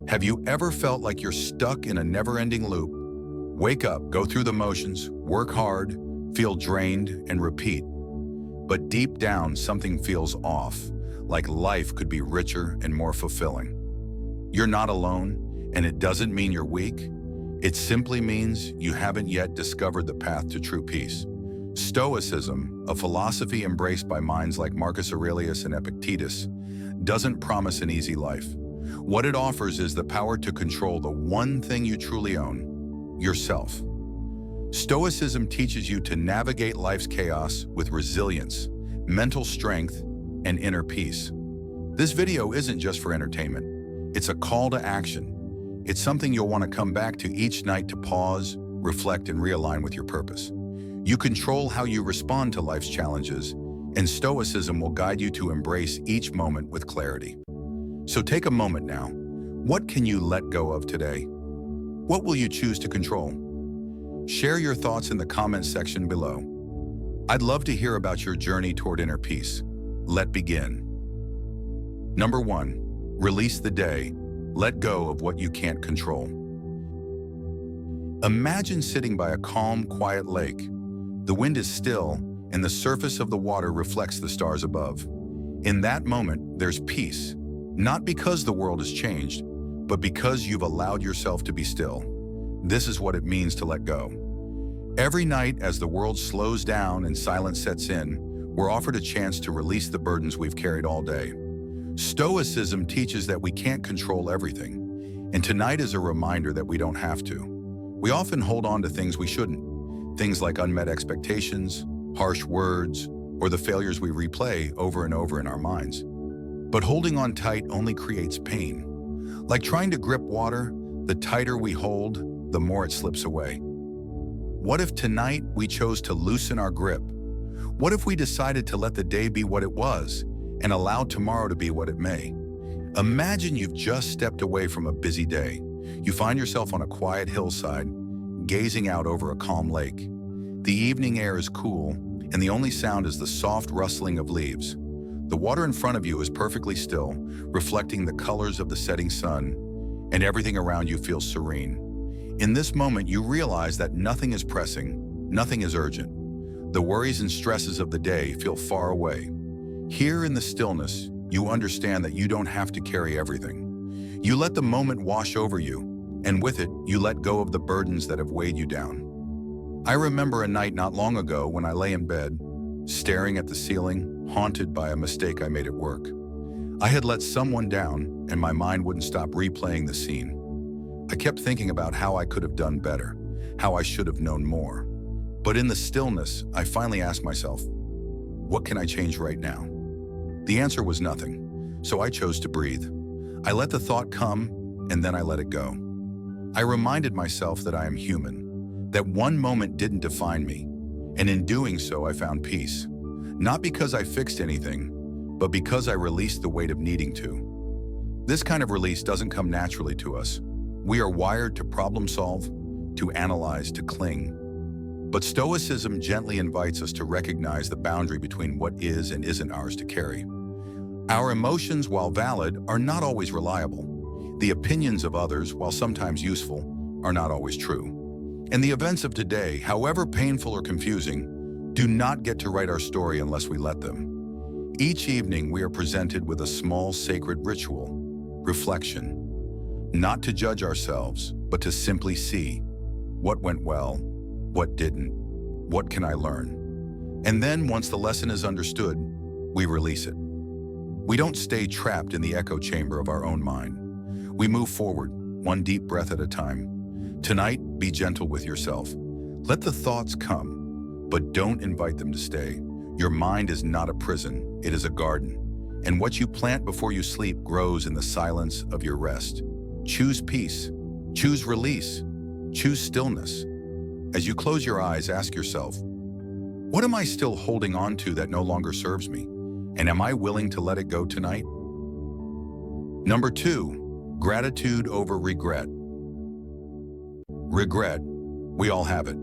Have you ever felt like you're stuck in a never-ending loop? Wake up, go through the motions, work hard, feel drained, and repeat. But deep down, something feels off, like life could be richer and more fulfilling. You're not alone, and it doesn't mean you're weak. It simply means you haven't yet discovered the path to true peace. Stoicism, a philosophy embraced by minds like Marcus Aurelius and Epictetus, doesn't promise an easy life. What it offers is the power to control the one thing you truly own, yourself. Stoicism teaches you to navigate life's chaos with resilience, mental strength, and inner peace. This video isn't just for entertainment. It's a call to action. It's something you'll want to come back to each night to pause, reflect, and realign with your purpose. You control how you respond to life's challenges, and Stoicism will guide you to embrace each moment with clarity. So take a moment now. What can you let go of today? What will you choose to control? Share your thoughts in the comments section below. I'd love to hear about your journey toward inner peace. Let's begin. Number 1, release the day. Let go of what you can't control. Imagine sitting by a calm, quiet lake. The wind is still, and the surface of the water reflects the stars above. In that moment, there's peace, not because the world has changed, but because you've allowed yourself to be still. This is what it means to let go. Every night, as the world slows down and silence sets in, we're offered a chance to release the burdens we've carried all day. Stoicism teaches that we can't control everything, and tonight is a reminder that we don't have to. We often hold on to things we shouldn't, things like unmet expectations, harsh words, or the failures we replay over and over in our minds. But holding on tight only creates pain. Like trying to grip water, the tighter we hold, the more it slips away. What if tonight we chose to loosen our grip? What if we decided to let the day be what it was and allow tomorrow to be what it may? Imagine you've just stepped away from a busy day. You find yourself on a quiet hillside, gazing out over a calm lake. The evening air is cool, and the only sound is the soft rustling of leaves. The water in front of you is perfectly still, reflecting the colors of the setting sun, and everything around you feels serene. In this moment, you realize that nothing is pressing, nothing is urgent. The worries and stresses of the day feel far away. Here in the stillness, you understand that you don't have to carry everything. You let the moment wash over you, and with it, you let go of the burdens that have weighed you down. I remember a night not long ago when I lay in bed, staring at the ceiling, haunted by a mistake I made at work. I had let someone down, and my mind wouldn't stop replaying the scene. I kept thinking about how I could have done better, how I should have known more. But in the stillness, I finally asked myself, what can I change right now? The answer was nothing, so I chose to breathe. I let the thought come, and then I let it go. I reminded myself that I am human, that one moment didn't define me, and in doing so, I found peace. Not because I fixed anything, but because I released the weight of needing to. This kind of release doesn't come naturally to us. We are wired to problem solve, to analyze, to cling. But Stoicism gently invites us to recognize the boundary between what is and isn't ours to carry. Our emotions, while valid, are not always reliable. The opinions of others, while sometimes useful, are not always true. And the events of today, however painful or confusing, do not get to write our story unless we let them. Each evening, we are presented with a small sacred ritual, reflection. Not to judge ourselves, but to simply see what went well, what didn't, what can I learn? And then, once the lesson is understood, we release it. We don't stay trapped in the echo chamber of our own mind. We move forward, one deep breath at a time. Tonight, be gentle with yourself. Let the thoughts come, but don't invite them to stay. Your mind is not a prison, it is a garden. And what you plant before you sleep grows in the silence of your rest. Choose peace, choose release, choose stillness. As you close your eyes, ask yourself, what am I still holding on to that no longer serves me? And am I willing to let it go tonight? Number 2, gratitude over regret. Regret, we all have it.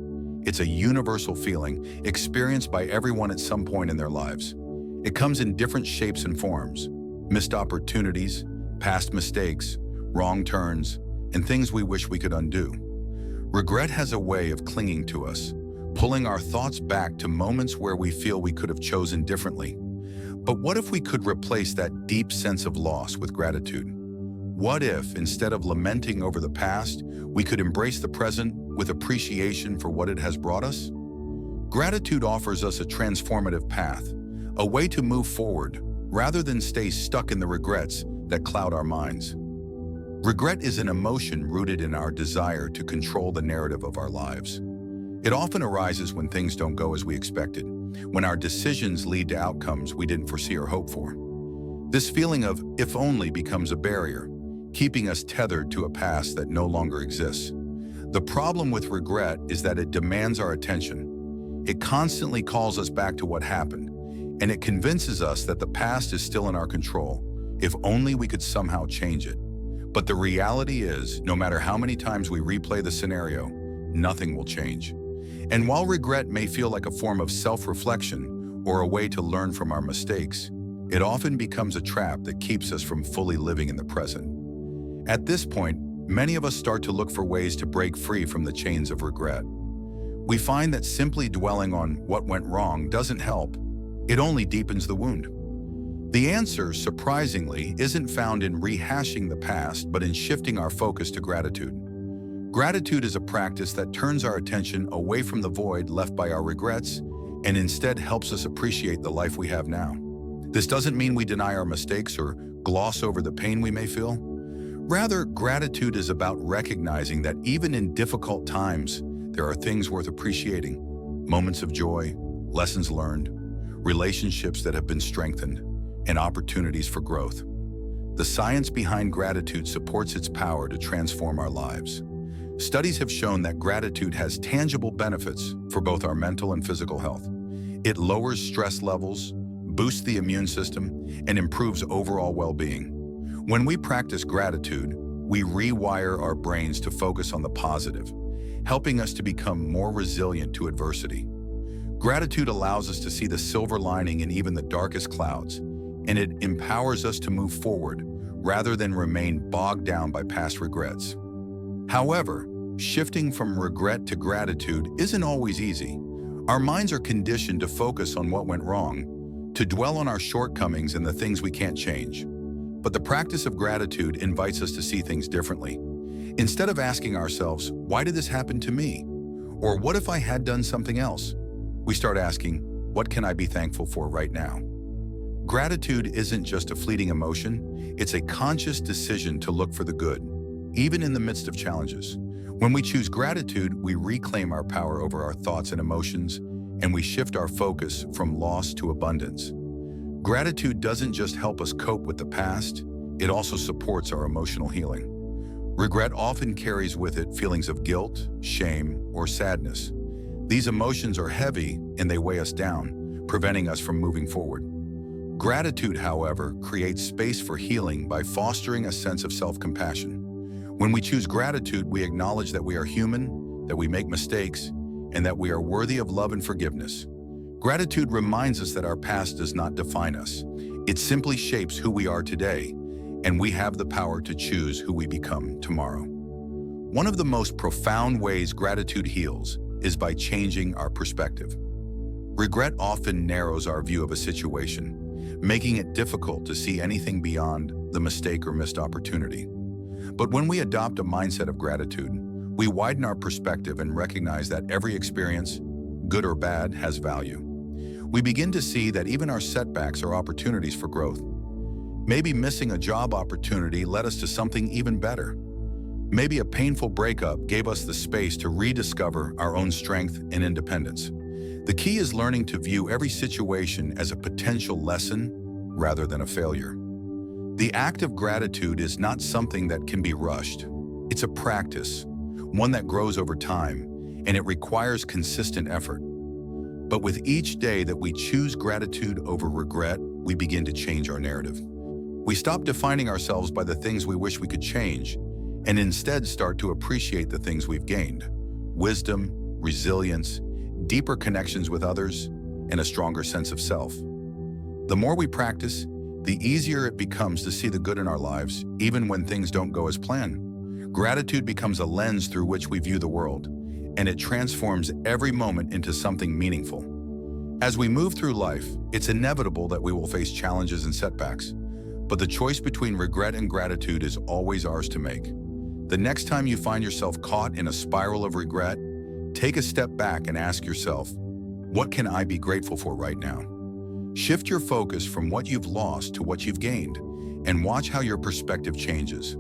It's a universal feeling experienced by everyone at some point in their lives. It comes in different shapes and forms: missed opportunities, past mistakes, wrong turns, and things we wish we could undo. Regret has a way of clinging to us, pulling our thoughts back to moments where we feel we could have chosen differently. But what if we could replace that deep sense of loss with gratitude? What if, instead of lamenting over the past, we could embrace the present with appreciation for what it has brought us? Gratitude offers us a transformative path, a way to move forward rather than stay stuck in the regrets that cloud our minds. Regret is an emotion rooted in our desire to control the narrative of our lives. It often arises when things don't go as we expected, when our decisions lead to outcomes we didn't foresee or hope for. This feeling of "if only" becomes a barrier, keeping us tethered to a past that no longer exists. The problem with regret is that it demands our attention. It constantly calls us back to what happened, and it convinces us that the past is still in our control, if only we could somehow change it. But the reality is, no matter how many times we replay the scenario, nothing will change. And while regret may feel like a form of self-reflection or a way to learn from our mistakes, it often becomes a trap that keeps us from fully living in the present. At this point, many of us start to look for ways to break free from the chains of regret. We find that simply dwelling on what went wrong doesn't help. It only deepens the wound. The answer, surprisingly, isn't found in rehashing the past, but in shifting our focus to gratitude. Gratitude is a practice that turns our attention away from the void left by our regrets and instead helps us appreciate the life we have now. This doesn't mean we deny our mistakes or gloss over the pain we may feel. Rather, gratitude is about recognizing that even in difficult times, there are things worth appreciating, moments of joy, lessons learned, relationships that have been strengthened, and opportunities for growth. The science behind gratitude supports its power to transform our lives. Studies have shown that gratitude has tangible benefits for both our mental and physical health. It lowers stress levels, boosts the immune system, and improves overall well-being. When we practice gratitude, we rewire our brains to focus on the positive, helping us to become more resilient to adversity. Gratitude allows us to see the silver lining in even the darkest clouds, and it empowers us to move forward rather than remain bogged down by past regrets. However, shifting from regret to gratitude isn't always easy. Our minds are conditioned to focus on what went wrong, to dwell on our shortcomings and the things we can't change. But the practice of gratitude invites us to see things differently. Instead of asking ourselves, "Why did this happen to me?" or "What if I had done something else?" we start asking, "What can I be thankful for right now?" Gratitude isn't just a fleeting emotion, it's a conscious decision to look for the good, even in the midst of challenges. When we choose gratitude, we reclaim our power over our thoughts and emotions, and we shift our focus from loss to abundance. Gratitude doesn't just help us cope with the past, it also supports our emotional healing. Regret often carries with it feelings of guilt, shame, or sadness. These emotions are heavy and they weigh us down, preventing us from moving forward. Gratitude, however, creates space for healing by fostering a sense of self-compassion. When we choose gratitude, we acknowledge that we are human, that we make mistakes, and that we are worthy of love and forgiveness. Gratitude reminds us that our past does not define us. It simply shapes who we are today, and we have the power to choose who we become tomorrow. One of the most profound ways gratitude heals is by changing our perspective. Regret often narrows our view of a situation, making it difficult to see anything beyond the mistake or missed opportunity. But when we adopt a mindset of gratitude, we widen our perspective and recognize that every experience, good or bad, has value. We begin to see that even our setbacks are opportunities for growth. Maybe missing a job opportunity led us to something even better. Maybe a painful breakup gave us the space to rediscover our own strength and independence. The key is learning to view every situation as a potential lesson rather than a failure. The act of gratitude is not something that can be rushed. It's a practice, one that grows over time, and it requires consistent effort. But with each day that we choose gratitude over regret, we begin to change our narrative. We stop defining ourselves by the things we wish we could change, and instead start to appreciate the things we've gained: wisdom, resilience, deeper connections with others, and a stronger sense of self. The more we practice, the easier it becomes to see the good in our lives, even when things don't go as planned. Gratitude becomes a lens through which we view the world, and it transforms every moment into something meaningful. As we move through life, it's inevitable that we will face challenges and setbacks, but the choice between regret and gratitude is always ours to make. The next time you find yourself caught in a spiral of regret, take a step back and ask yourself, what can I be grateful for right now? Shift your focus from what you've lost to what you've gained, and watch how your perspective changes.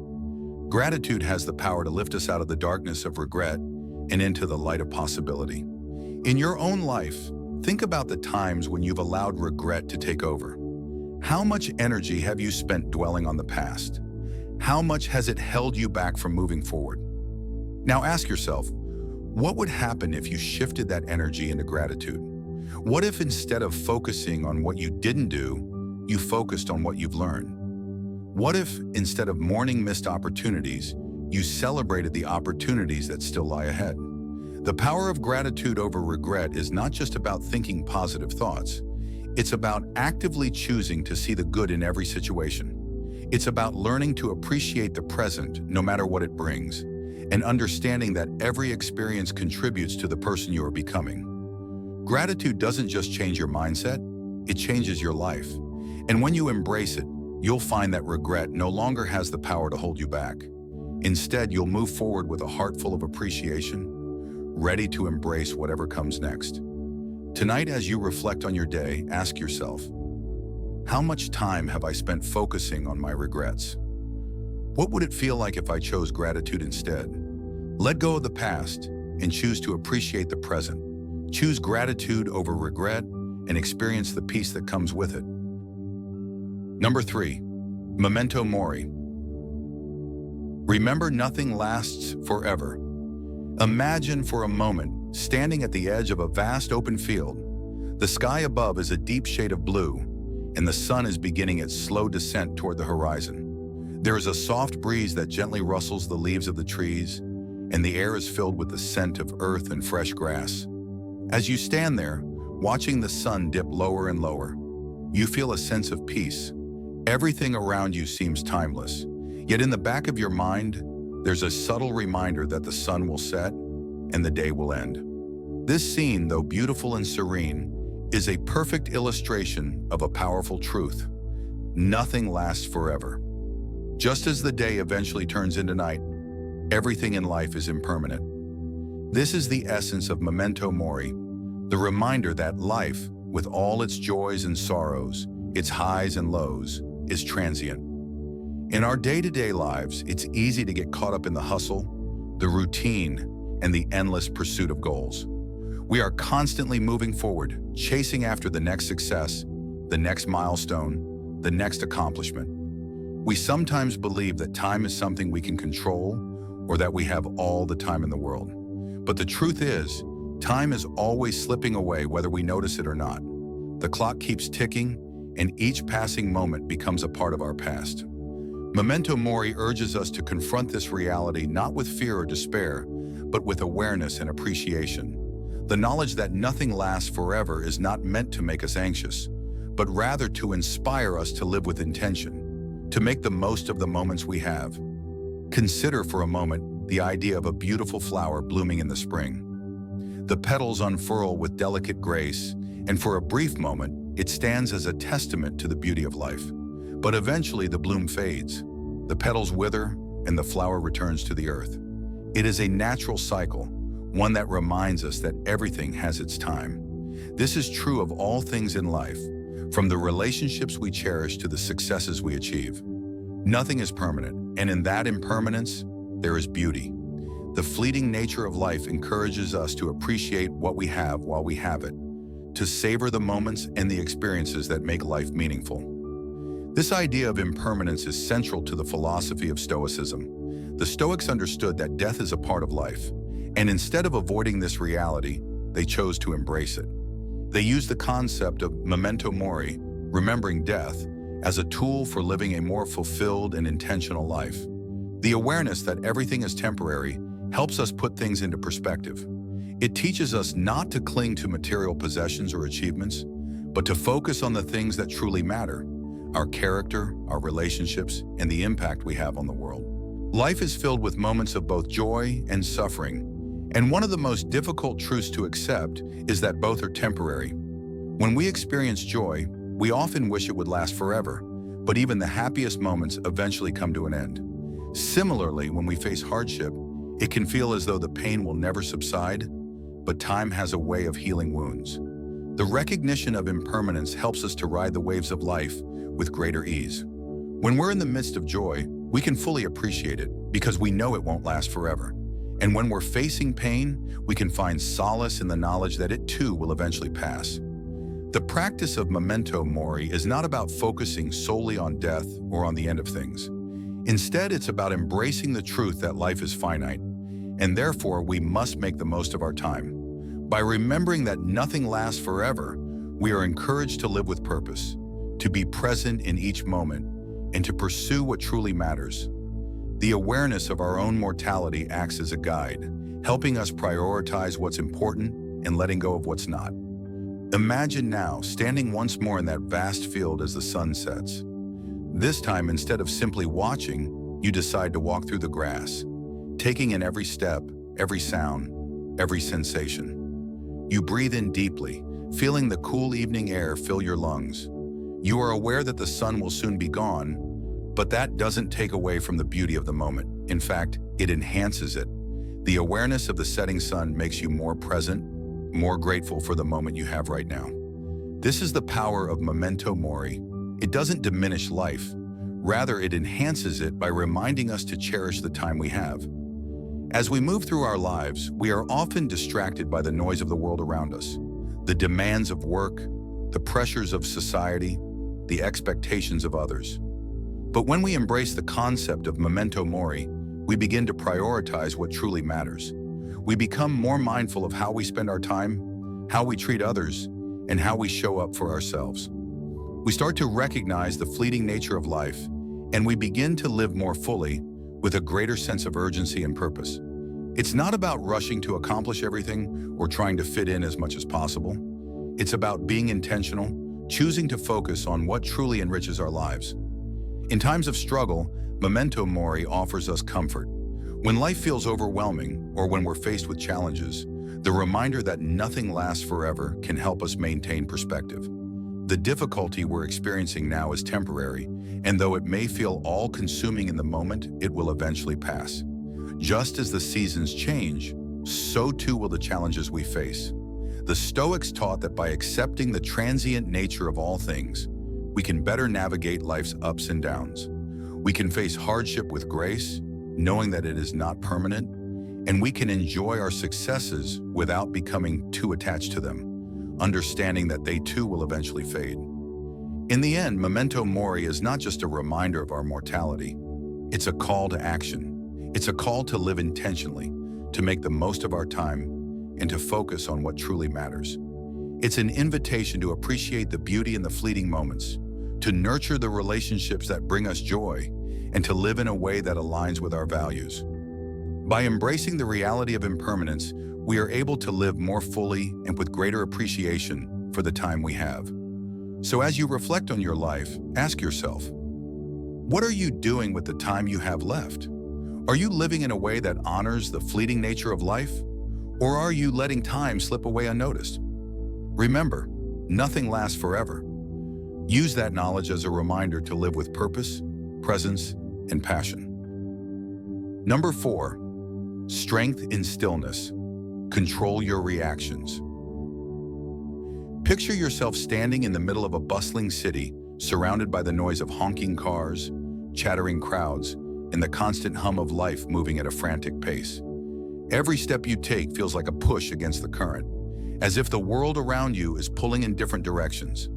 Gratitude has the power to lift us out of the darkness of regret and into the light of possibility. In your own life, think about the times when you've allowed regret to take over. How much energy have you spent dwelling on the past? How much has it held you back from moving forward? Now ask yourself, what would happen if you shifted that energy into gratitude? What if instead of focusing on what you didn't do, you focused on what you've learned? What if instead of mourning missed opportunities, you celebrated the opportunities that still lie ahead? The power of gratitude over regret is not just about thinking positive thoughts. It's about actively choosing to see the good in every situation. It's about learning to appreciate the present no matter what it brings, and understanding that every experience contributes to the person you are becoming. Gratitude doesn't just change your mindset, it changes your life. And when you embrace it, you'll find that regret no longer has the power to hold you back. Instead, you'll move forward with a heart full of appreciation, ready to embrace whatever comes next. Tonight, as you reflect on your day, ask yourself, how much time have I spent focusing on my regrets? What would it feel like if I chose gratitude instead? Let go of the past and choose to appreciate the present. Choose gratitude over regret and experience the peace that comes with it. Number 3, memento mori. Remember, nothing lasts forever. Imagine for a moment standing at the edge of a vast open field. The sky above is a deep shade of blue, and the sun is beginning its slow descent toward the horizon. There is a soft breeze that gently rustles the leaves of the trees, and the air is filled with the scent of earth and fresh grass. As you stand there, watching the sun dip lower and lower, you feel a sense of peace. Everything around you seems timeless, yet in the back of your mind, there's a subtle reminder that the sun will set and the day will end. This scene, though beautiful and serene, is a perfect illustration of a powerful truth. Nothing lasts forever. Just as the day eventually turns into night, everything in life is impermanent. This is the essence of memento mori, the reminder that life, with all its joys and sorrows, its highs and lows, is transient. In our day-to-day lives, it's easy to get caught up in the hustle, the routine, and the endless pursuit of goals. We are constantly moving forward, chasing after the next success, the next milestone, the next accomplishment. We sometimes believe that time is something we can control or that we have all the time in the world. But the truth is, time is always slipping away whether we notice it or not. The clock keeps ticking, and each passing moment becomes a part of our past. Memento mori urges us to confront this reality not with fear or despair, but with awareness and appreciation. The knowledge that nothing lasts forever is not meant to make us anxious, but rather to inspire us to live with intention, to make the most of the moments we have. Consider for a moment the idea of a beautiful flower blooming in the spring. The petals unfurl with delicate grace, and for a brief moment, it stands as a testament to the beauty of life. But eventually the bloom fades, the petals wither, and the flower returns to the earth. It is a natural cycle, one that reminds us that everything has its time. This is true of all things in life, from the relationships we cherish to the successes we achieve. Nothing is permanent, and in that impermanence, there is beauty. The fleeting nature of life encourages us to appreciate what we have while we have it, to savor the moments and the experiences that make life meaningful. This idea of impermanence is central to the philosophy of Stoicism. The Stoics understood that death is a part of life, and instead of avoiding this reality, they chose to embrace it. They used the concept of memento mori, remembering death, as a tool for living a more fulfilled and intentional life. The awareness that everything is temporary helps us put things into perspective. It teaches us not to cling to material possessions or achievements, but to focus on the things that truly matter. our character, our relationships, and the impact we have on the world. Life is filled with moments of both joy and suffering, and one of the most difficult truths to accept is that both are temporary. When we experience joy, we often wish it would last forever, but even the happiest moments eventually come to an end. Similarly, when we face hardship, it can feel as though the pain will never subside, but time has a way of healing wounds. The recognition of impermanence helps us to ride the waves of life with greater ease. When we're in the midst of joy, we can fully appreciate it because we know it won't last forever. And when we're facing pain, we can find solace in the knowledge that it too will eventually pass. The practice of memento mori is not about focusing solely on death or on the end of things. Instead, it's about embracing the truth that life is finite, and therefore we must make the most of our time. By remembering that nothing lasts forever, we are encouraged to live with purpose, to be present in each moment, and to pursue what truly matters. The awareness of our own mortality acts as a guide, helping us prioritize what's important and letting go of what's not. Imagine now standing once more in that vast field as the sun sets. This time, instead of simply watching, you decide to walk through the grass, taking in every step, every sound, every sensation. You breathe in deeply, feeling the cool evening air fill your lungs. You are aware that the sun will soon be gone, but that doesn't take away from the beauty of the moment. In fact, it enhances it. The awareness of the setting sun makes you more present, more grateful for the moment you have right now. This is the power of memento mori. It doesn't diminish life. Rather, it enhances it by reminding us to cherish the time we have. As we move through our lives, we are often distracted by the noise of the world around us, the demands of work, the pressures of society, the expectations of others. But when we embrace the concept of memento mori, we begin to prioritize what truly matters. We become more mindful of how we spend our time, how we treat others, and how we show up for ourselves. We start to recognize the fleeting nature of life, and we begin to live more fully with a greater sense of urgency and purpose. It's not about rushing to accomplish everything or trying to fit in as much as possible. It's about being intentional, choosing to focus on what truly enriches our lives. In times of struggle, memento mori offers us comfort. When life feels overwhelming or when we're faced with challenges, the reminder that nothing lasts forever can help us maintain perspective. The difficulty we're experiencing now is temporary, and though it may feel all-consuming in the moment, it will eventually pass. Just as the seasons change, so too will the challenges we face. The Stoics taught that by accepting the transient nature of all things, we can better navigate life's ups and downs. We can face hardship with grace, knowing that it is not permanent, and we can enjoy our successes without becoming too attached to them, understanding that they too will eventually fade. In the end, memento mori is not just a reminder of our mortality. It's a call to action. It's a call to live intentionally, to make the most of our time, and to focus on what truly matters. It's an invitation to appreciate the beauty in the fleeting moments, to nurture the relationships that bring us joy, and to live in a way that aligns with our values. By embracing the reality of impermanence, we are able to live more fully and with greater appreciation for the time we have. So as you reflect on your life, ask yourself, what are you doing with the time you have left? Are you living in a way that honors the fleeting nature of life? Or are you letting time slip away unnoticed? Remember, nothing lasts forever. Use that knowledge as a reminder to live with purpose, presence, and passion. Number 4, strength in stillness. Control your reactions. Picture yourself standing in the middle of a bustling city, surrounded by the noise of honking cars, chattering crowds, and the constant hum of life moving at a frantic pace. Every step you take feels like a push against the current, as if the world around you is pulling in different directions.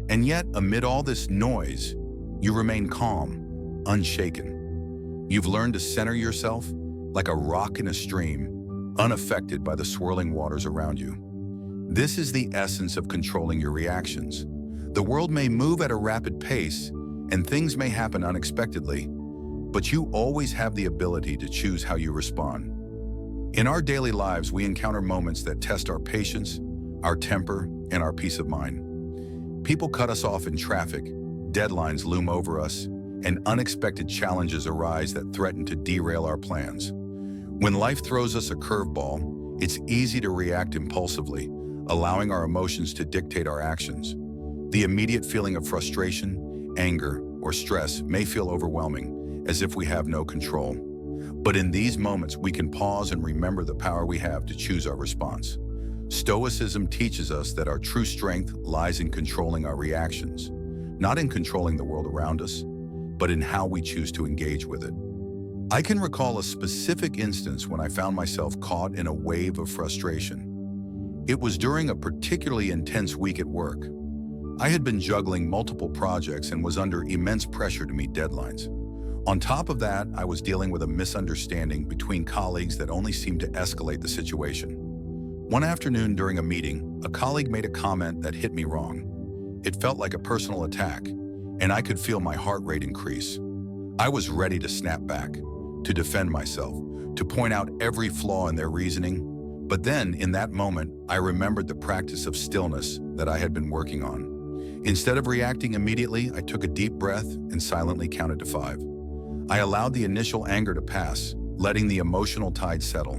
And yet, amid all this noise, you remain calm, unshaken. You've learned to center yourself like a rock in a stream, unaffected by the swirling waters around you. This is the essence of controlling your reactions. The world may move at a rapid pace, and things may happen unexpectedly, but you always have the ability to choose how you respond. In our daily lives, we encounter moments that test our patience, our temper, and our peace of mind. People cut us off in traffic, deadlines loom over us, and unexpected challenges arise that threaten to derail our plans. When life throws us a curveball, it's easy to react impulsively, allowing our emotions to dictate our actions. The immediate feeling of frustration, anger, or stress may feel overwhelming, as if we have no control. But in these moments, we can pause and remember the power we have to choose our response. Stoicism teaches us that our true strength lies in controlling our reactions, not in controlling the world around us, but in how we choose to engage with it. I can recall a specific instance when I found myself caught in a wave of frustration. It was during a particularly intense week at work. I had been juggling multiple projects and was under immense pressure to meet deadlines. On top of that, I was dealing with a misunderstanding between colleagues that only seemed to escalate the situation. One afternoon during a meeting, a colleague made a comment that hit me wrong. It felt like a personal attack, and I could feel my heart rate increase. I was ready to snap back, to defend myself, to point out every flaw in their reasoning. But then, in that moment, I remembered the practice of stillness that I had been working on. Instead of reacting immediately, I took a deep breath and silently counted to 5. I allowed the initial anger to pass, letting the emotional tide settle.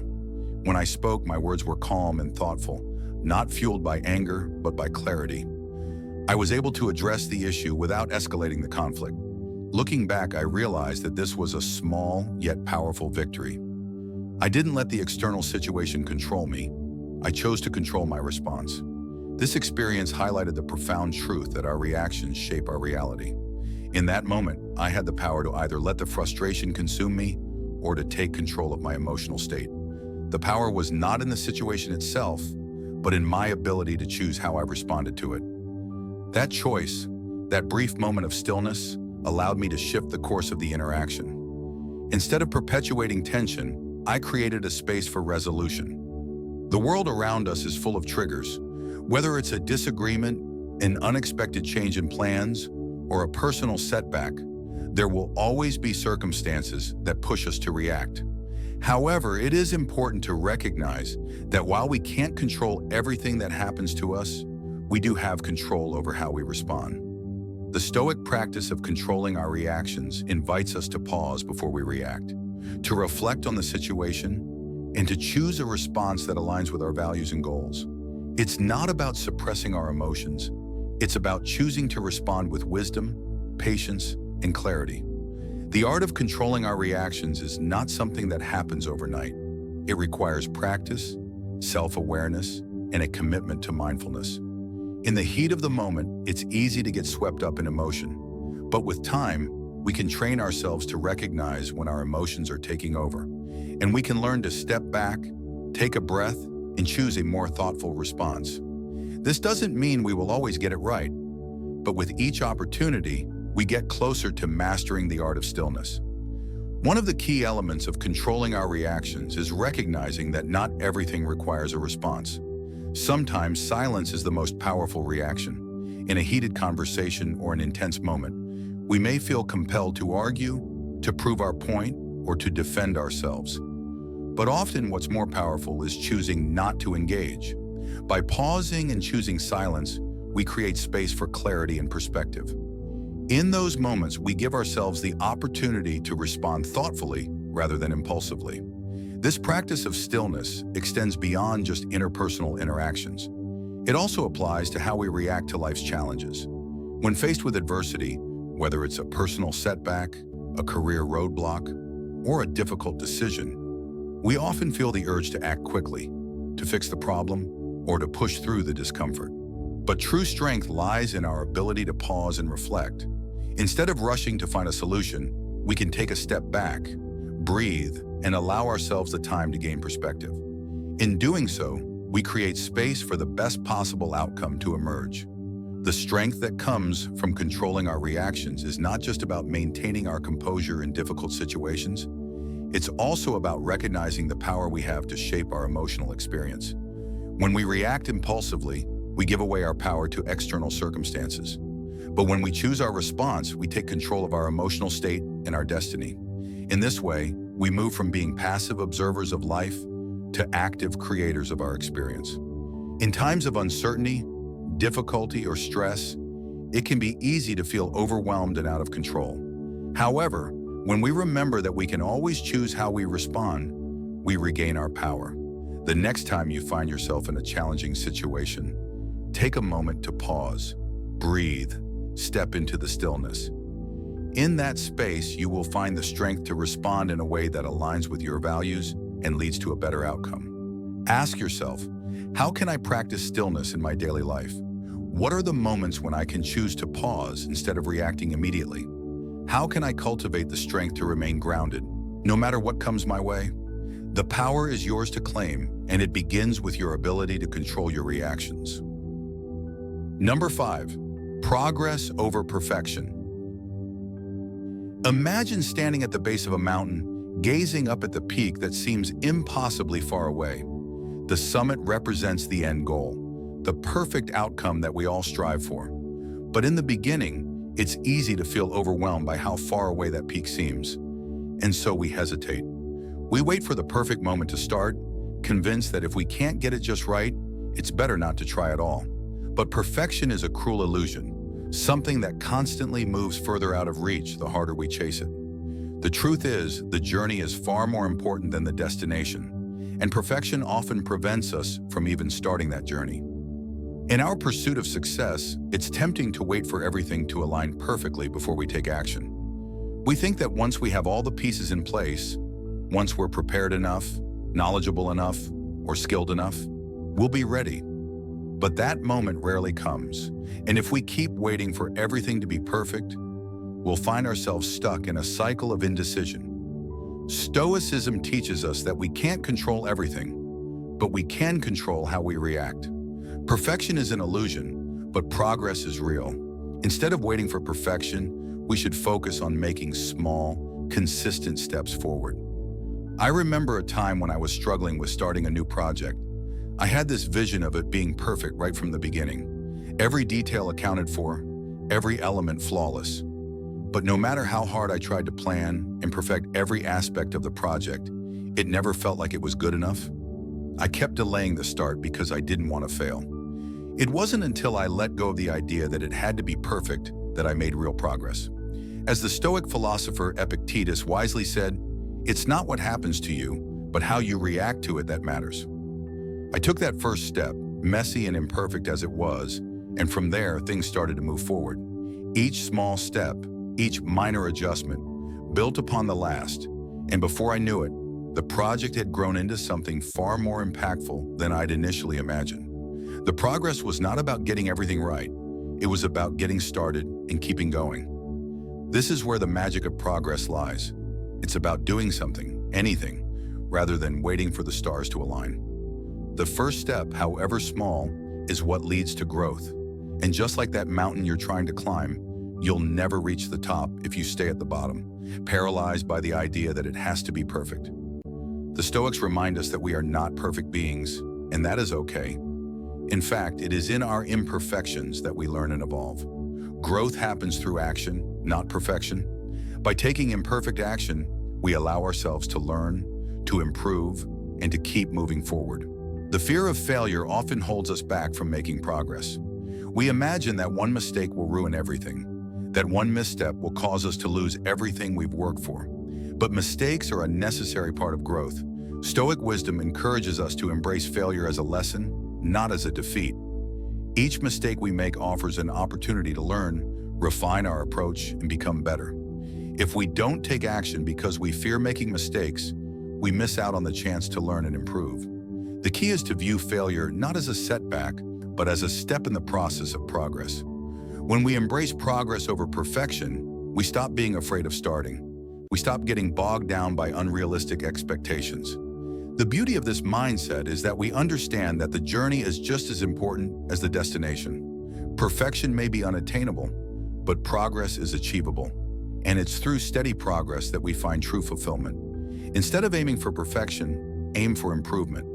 When I spoke, my words were calm and thoughtful, not fueled by anger, but by clarity. I was able to address the issue without escalating the conflict. Looking back, I realized that this was a small yet powerful victory. I didn't let the external situation control me. I chose to control my response. This experience highlighted the profound truth that our reactions shape our reality. In that moment, I had the power to either let the frustration consume me or to take control of my emotional state. The power was not in the situation itself, but in my ability to choose how I responded to it. That choice, that brief moment of stillness, allowed me to shift the course of the interaction. Instead of perpetuating tension, I created a space for resolution. The world around us is full of triggers. Whether it's a disagreement, an unexpected change in plans, or a personal setback, there will always be circumstances that push us to react. However, it is important to recognize that while we can't control everything that happens to us, we do have control over how we respond. The Stoic practice of controlling our reactions invites us to pause before we react, to reflect on the situation, and to choose a response that aligns with our values and goals. It's not about suppressing our emotions. It's about choosing to respond with wisdom, patience, and clarity. The art of controlling our reactions is not something that happens overnight. It requires practice, self-awareness, and a commitment to mindfulness. In the heat of the moment, it's easy to get swept up in emotion. But with time, we can train ourselves to recognize when our emotions are taking over. And we can learn to step back, take a breath, and choose a more thoughtful response. This doesn't mean we will always get it right, but with each opportunity, we get closer to mastering the art of stillness. One of the key elements of controlling our reactions is recognizing that not everything requires a response. Sometimes silence is the most powerful reaction. In a heated conversation or an intense moment, we may feel compelled to argue, to prove our point, or to defend ourselves. But often what's more powerful is choosing not to engage. By pausing and choosing silence, we create space for clarity and perspective. In those moments, we give ourselves the opportunity to respond thoughtfully rather than impulsively. This practice of stillness extends beyond just interpersonal interactions. It also applies to how we react to life's challenges. When faced with adversity, whether it's a personal setback, a career roadblock, or a difficult decision, we often feel the urge to act quickly, to fix the problem, or to push through the discomfort. But true strength lies in our ability to pause and reflect. Instead of rushing to find a solution, we can take a step back, breathe, and allow ourselves the time to gain perspective. In doing so, we create space for the best possible outcome to emerge. The strength that comes from controlling our reactions is not just about maintaining our composure in difficult situations. It's also about recognizing the power we have to shape our emotional experience. When we react impulsively, we give away our power to external circumstances. But when we choose our response, we take control of our emotional state and our destiny. In this way, we move from being passive observers of life to active creators of our experience. In times of uncertainty, difficulty, or stress, it can be easy to feel overwhelmed and out of control. However, when we remember that we can always choose how we respond, we regain our power. The next time you find yourself in a challenging situation, take a moment to pause, breathe, step into the stillness. In that space, you will find the strength to respond in a way that aligns with your values and leads to a better outcome. Ask yourself, how can I practice stillness in my daily life? What are the moments when I can choose to pause instead of reacting immediately? How can I cultivate the strength to remain grounded, no matter what comes my way? The power is yours to claim, and it begins with your ability to control your reactions. Number 5, progress over perfection. Imagine standing at the base of a mountain, gazing up at the peak that seems impossibly far away. The summit represents the end goal, the perfect outcome that we all strive for. But in the beginning, it's easy to feel overwhelmed by how far away that peak seems. And so we hesitate. We wait for the perfect moment to start, convinced that if we can't get it just right, it's better not to try at all. But perfection is a cruel illusion, something that constantly moves further out of reach the harder we chase it. The truth is, the journey is far more important than the destination, and perfection often prevents us from even starting that journey. In our pursuit of success, it's tempting to wait for everything to align perfectly before we take action. We think that once we have all the pieces in place, once we're prepared enough, knowledgeable enough, or skilled enough, we'll be ready. But that moment rarely comes, and if we keep waiting for everything to be perfect, we'll find ourselves stuck in a cycle of indecision. Stoicism teaches us that we can't control everything, but we can control how we react. Perfection is an illusion, but progress is real. Instead of waiting for perfection, we should focus on making small, consistent steps forward. I remember a time when I was struggling with starting a new project. I had this vision of it being perfect right from the beginning. Every detail accounted for, every element flawless. But no matter how hard I tried to plan and perfect every aspect of the project, it never felt like it was good enough. I kept delaying the start because I didn't want to fail. It wasn't until I let go of the idea that it had to be perfect that I made real progress. As the Stoic philosopher Epictetus wisely said, "It's not what happens to you, but how you react to it that matters." I took that first step, messy and imperfect as it was, and from there things started to move forward. Each small step, each minor adjustment, built upon the last, and before I knew it, the project had grown into something far more impactful than I'd initially imagined. The progress was not about getting everything right. It was about getting started and keeping going. This is where the magic of progress lies. It's about doing something, anything, rather than waiting for the stars to align. The first step, however small, is what leads to growth. And just like that mountain you're trying to climb, you'll never reach the top if you stay at the bottom, paralyzed by the idea that it has to be perfect. The Stoics remind us that we are not perfect beings, and that is okay. In fact, it is in our imperfections that we learn and evolve. Growth happens through action, not perfection. By taking imperfect action, we allow ourselves to learn, to improve, and to keep moving forward. The fear of failure often holds us back from making progress. We imagine that one mistake will ruin everything, that one misstep will cause us to lose everything we've worked for. But mistakes are a necessary part of growth. Stoic wisdom encourages us to embrace failure as a lesson, not as a defeat. Each mistake we make offers an opportunity to learn, refine our approach, and become better. If we don't take action because we fear making mistakes, we miss out on the chance to learn and improve. The key is to view failure not as a setback, but as a step in the process of progress. When we embrace progress over perfection, we stop being afraid of starting. We stop getting bogged down by unrealistic expectations. The beauty of this mindset is that we understand that the journey is just as important as the destination. Perfection may be unattainable, but progress is achievable. And it's through steady progress that we find true fulfillment. Instead of aiming for perfection, aim for improvement.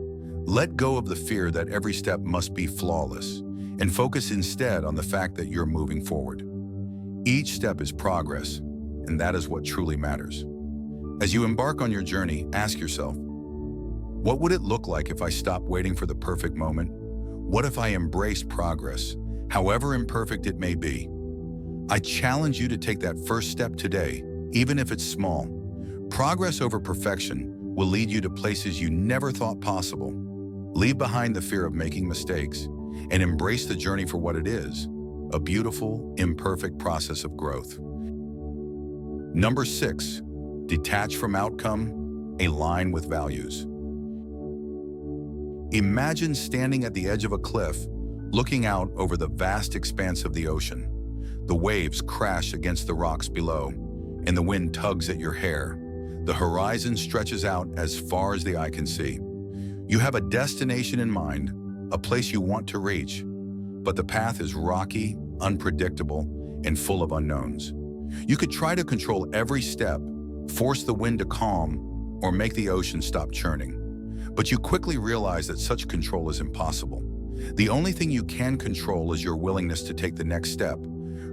Let go of the fear that every step must be flawless, and focus instead on the fact that you're moving forward. Each step is progress, and that is what truly matters. As you embark on your journey, ask yourself, what would it look like if I stopped waiting for the perfect moment? What if I embraced progress, however imperfect it may be? I challenge you to take that first step today, even if it's small. Progress over perfection will lead you to places you never thought possible. Leave behind the fear of making mistakes and embrace the journey for what it is, a beautiful, imperfect process of growth. Number 6, detach from outcome, align with values. Imagine standing at the edge of a cliff, looking out over the vast expanse of the ocean. The waves crash against the rocks below, and the wind tugs at your hair. The horizon stretches out as far as the eye can see. You have a destination in mind, a place you want to reach, but the path is rocky, unpredictable, and full of unknowns. You could try to control every step, force the wind to calm, or make the ocean stop churning. But you quickly realize that such control is impossible. The only thing you can control is your willingness to take the next step,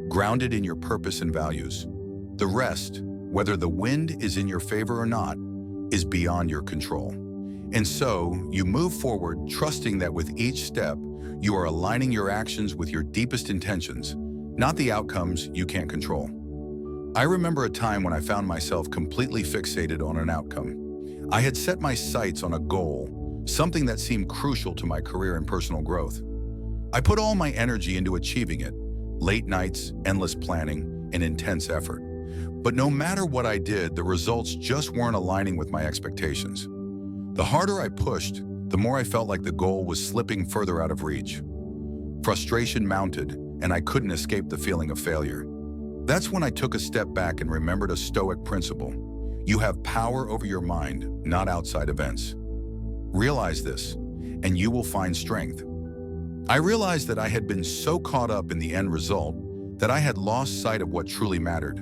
grounded in your purpose and values. The rest, whether the wind is in your favor or not, is beyond your control. And so, you move forward, trusting that with each step, you are aligning your actions with your deepest intentions, not the outcomes you can't control. I remember a time when I found myself completely fixated on an outcome. I had set my sights on a goal, something that seemed crucial to my career and personal growth. I put all my energy into achieving it, late nights, endless planning, and intense effort. But no matter what I did, the results just weren't aligning with my expectations. The harder I pushed, the more I felt like the goal was slipping further out of reach. Frustration mounted, and I couldn't escape the feeling of failure. That's when I took a step back and remembered a Stoic principle. You have power over your mind, not outside events. Realize this, and you will find strength. I realized that I had been so caught up in the end result that I had lost sight of what truly mattered,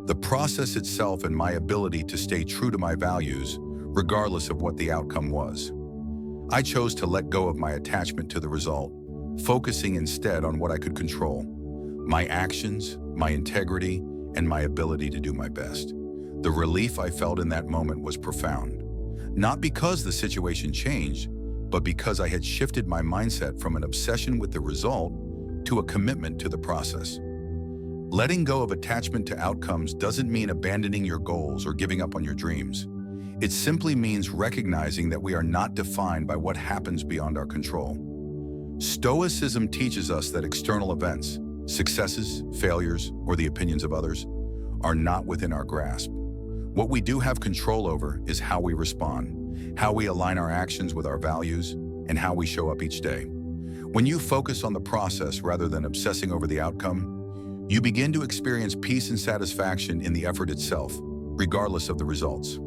the process itself and my ability to stay true to my values, regardless of what the outcome was. I chose to let go of my attachment to the result, focusing instead on what I could control: my actions, my integrity, and my ability to do my best. The relief I felt in that moment was profound, not because the situation changed, but because I had shifted my mindset from an obsession with the result to a commitment to the process. Letting go of attachment to outcomes doesn't mean abandoning your goals or giving up on your dreams. It simply means recognizing that we are not defined by what happens beyond our control. Stoicism teaches us that external events, successes, failures, or the opinions of others, are not within our grasp. What we do have control over is how we respond, how we align our actions with our values, and how we show up each day. When you focus on the process rather than obsessing over the outcome, you begin to experience peace and satisfaction in the effort itself, regardless of the results.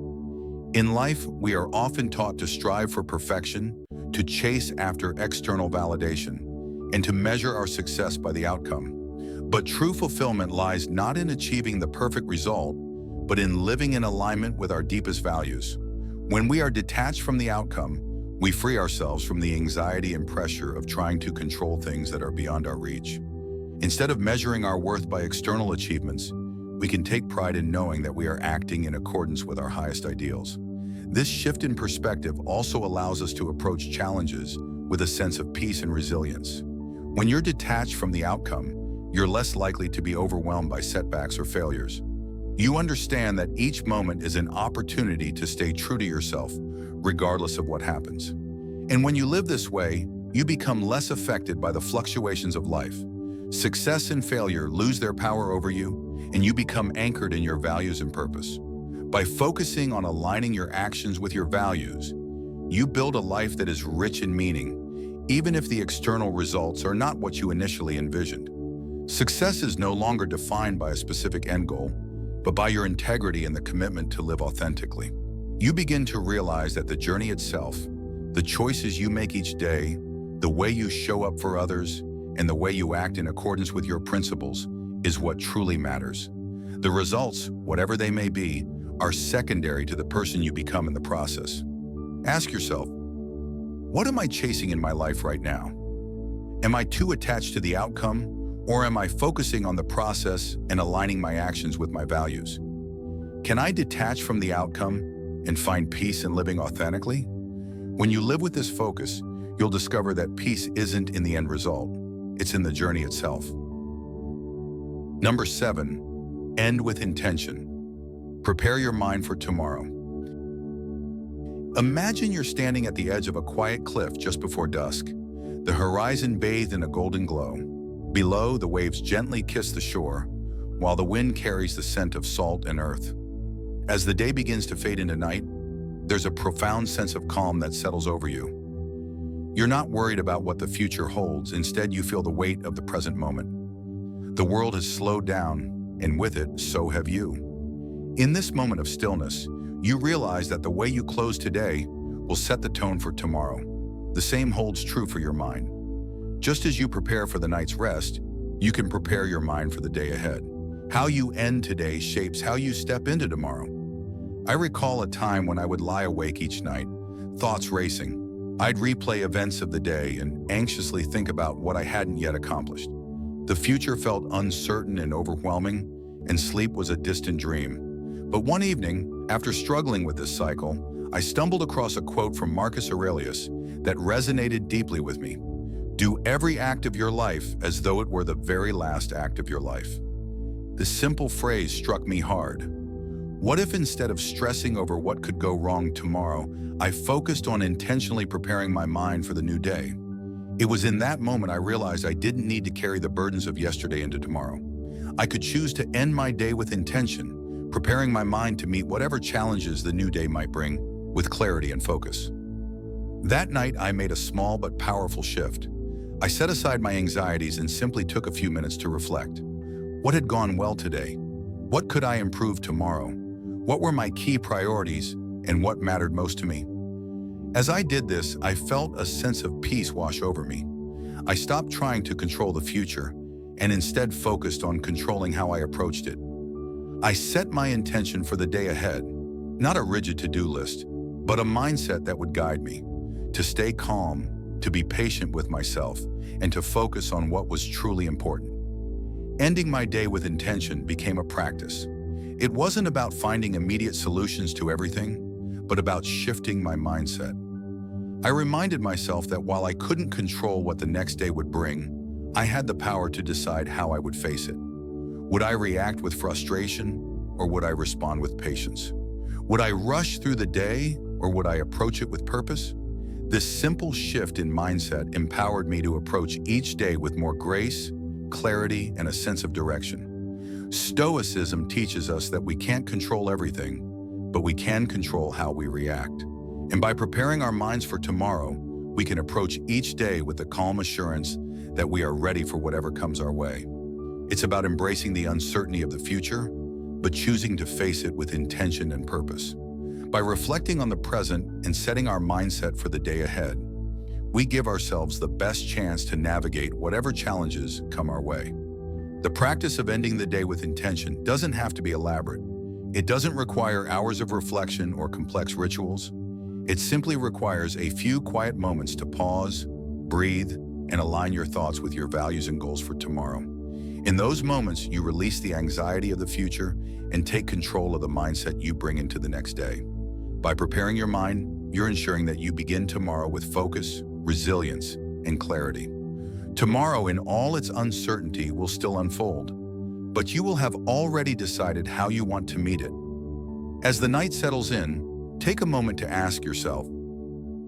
In life, we are often taught to strive for perfection, to chase after external validation, and to measure our success by the outcome. But true fulfillment lies not in achieving the perfect result, but in living in alignment with our deepest values. When we are detached from the outcome, we free ourselves from the anxiety and pressure of trying to control things that are beyond our reach. Instead of measuring our worth by external achievements, we can take pride in knowing that we are acting in accordance with our highest ideals. This shift in perspective also allows us to approach challenges with a sense of peace and resilience. When you're detached from the outcome, you're less likely to be overwhelmed by setbacks or failures. You understand that each moment is an opportunity to stay true to yourself, regardless of what happens. And when you live this way, you become less affected by the fluctuations of life. Success and failure lose their power over you, and you become anchored in your values and purpose. By focusing on aligning your actions with your values, you build a life that is rich in meaning, even if the external results are not what you initially envisioned. Success is no longer defined by a specific end goal, but by your integrity and the commitment to live authentically. You begin to realize that the journey itself, the choices you make each day, the way you show up for others, and the way you act in accordance with your principles is what truly matters. The results, whatever they may be, are secondary to the person you become in the process. Ask yourself, what am I chasing in my life right now? Am I too attached to the outcome, or am I focusing on the process and aligning my actions with my values? Can I detach from the outcome and find peace in living authentically? When you live with this focus, you'll discover that peace isn't in the end result. It's in the journey itself. Number 7, end with intention. Prepare your mind for tomorrow. Imagine you're standing at the edge of a quiet cliff just before dusk, the horizon bathed in a golden glow. Below, the waves gently kiss the shore, while the wind carries the scent of salt and earth. As the day begins to fade into night, there's a profound sense of calm that settles over you. You're not worried about what the future holds. Instead, you feel the weight of the present moment. The world has slowed down, and with it, so have you. In this moment of stillness, you realize that the way you close today will set the tone for tomorrow. The same holds true for your mind. Just as you prepare for the night's rest, you can prepare your mind for the day ahead. How you end today shapes how you step into tomorrow. I recall a time when I would lie awake each night, thoughts racing. I'd replay events of the day and anxiously think about what I hadn't yet accomplished. The future felt uncertain and overwhelming, and sleep was a distant dream. But one evening, after struggling with this cycle, I stumbled across a quote from Marcus Aurelius that resonated deeply with me. Do every act of your life as though it were the very last act of your life. This simple phrase struck me hard. What if instead of stressing over what could go wrong tomorrow, I focused on intentionally preparing my mind for the new day? It was in that moment I realized I didn't need to carry the burdens of yesterday into tomorrow. I could choose to end my day with intention, preparing my mind to meet whatever challenges the new day might bring with clarity and focus. That night, I made a small but powerful shift. I set aside my anxieties and simply took a few minutes to reflect. What had gone well today? What could I improve tomorrow? What were my key priorities and what mattered most to me? As I did this, I felt a sense of peace wash over me. I stopped trying to control the future and instead focused on controlling how I approached it. I set my intention for the day ahead, not a rigid to-do list, but a mindset that would guide me, to stay calm, to be patient with myself, and to focus on what was truly important. Ending my day with intention became a practice. It wasn't about finding immediate solutions to everything, but about shifting my mindset. I reminded myself that while I couldn't control what the next day would bring, I had the power to decide how I would face it. Would I react with frustration, or would I respond with patience? Would I rush through the day, or would I approach it with purpose? This simple shift in mindset empowered me to approach each day with more grace, clarity, and a sense of direction. Stoicism teaches us that we can't control everything, but we can control how we react. And by preparing our minds for tomorrow, we can approach each day with the calm assurance that we are ready for whatever comes our way. It's about embracing the uncertainty of the future, but choosing to face it with intention and purpose. By reflecting on the present and setting our mindset for the day ahead, we give ourselves the best chance to navigate whatever challenges come our way. The practice of ending the day with intention doesn't have to be elaborate. It doesn't require hours of reflection or complex rituals. It simply requires a few quiet moments to pause, breathe, and align your thoughts with your values and goals for tomorrow. In those moments, you release the anxiety of the future and take control of the mindset you bring into the next day. By preparing your mind, you're ensuring that you begin tomorrow with focus, resilience, and clarity. Tomorrow, in all its uncertainty, will still unfold, but you will have already decided how you want to meet it. As the night settles in, take a moment to ask yourself,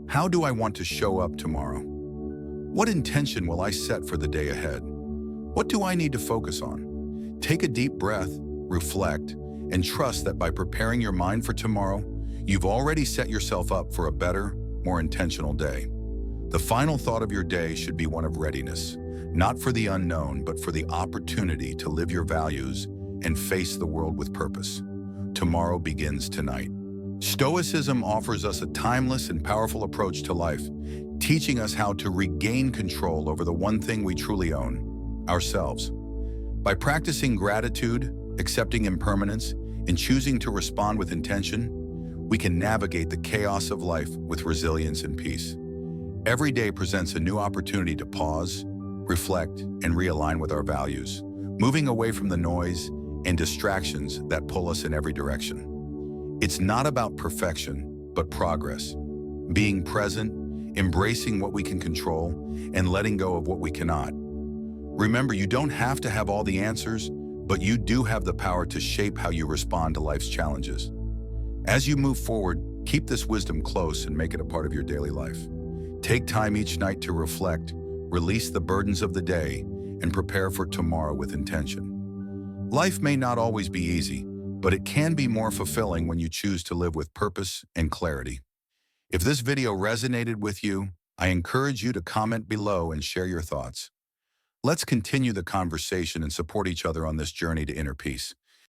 how do I want to show up tomorrow? What intention will I set for the day ahead? What do I need to focus on? Take a deep breath, reflect, and trust that by preparing your mind for tomorrow, you've already set yourself up for a better, more intentional day. The final thought of your day should be one of readiness, not for the unknown, but for the opportunity to live your values and face the world with purpose. Tomorrow begins tonight. Stoicism offers us a timeless and powerful approach to life, teaching us how to regain control over the one thing we truly own, ourselves. By practicing gratitude, accepting impermanence, and choosing to respond with intention, we can navigate the chaos of life with resilience and peace. Every day presents a new opportunity to pause, reflect, and realign with our values, moving away from the noise and distractions that pull us in every direction. It's not about perfection, but progress. Being present, embracing what we can control, and letting go of what we cannot. Remember, you don't have to have all the answers, but you do have the power to shape how you respond to life's challenges. As you move forward, keep this wisdom close and make it a part of your daily life. Take time each night to reflect, release the burdens of the day, and prepare for tomorrow with intention. Life may not always be easy, but it can be more fulfilling when you choose to live with purpose and clarity. If this video resonated with you, I encourage you to comment below and share your thoughts. Let's continue the conversation and support each other on this journey to inner peace.